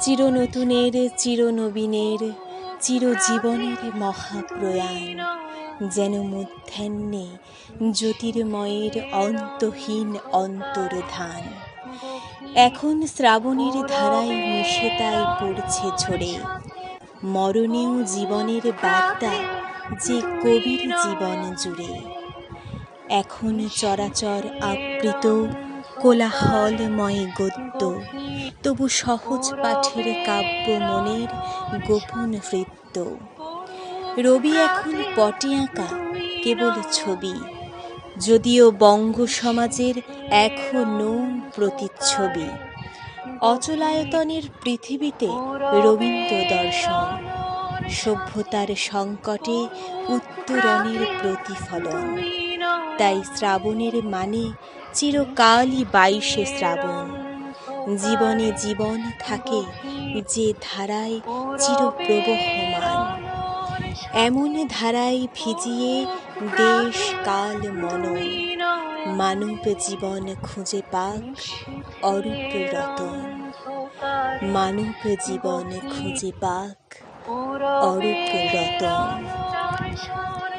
চিরনতুনের চিরনবীনের চিরজীবনের মহাপ্রয়াণ, যেন মধ্যাহ্নে জ্যোতির্ময়ের অন্তহীন অন্তর্ধান। এখন শ্রাবণের ধারায় মিশে তাই পড়ছে ঝরে, মরণেও জীবনের বার্তা যে কবির জীবন জুড়ে। এখন চরাচর আবৃত কোলাহলময় গদ্য, তবু সহজ পাঠের কাব্য মনের গোপন নৃত্য। রবি এখন পটে আঁকা কেবল ছবি, যদিও বঙ্গ সমাজের এখনো প্রতিচ্ছবি। অচলায়তনের পৃথিবীতে রবীন্দ্র দর্শন, সভ্যতার সংকটে উত্তরণের প্রতিফলন। তাই শ্রাবণের মানে চিরকালই 22শে শ্রাবণ। জীবনে জীবন থাকে যে ধারায় চিরপ্রবহমান, এমন ধারায় ভিজিয়ে দেশ কাল মনন। মানব জীবন খুঁজে পাক অরূপ রতন, মানব জীবন খুঁজে পাক অরূপ রতন।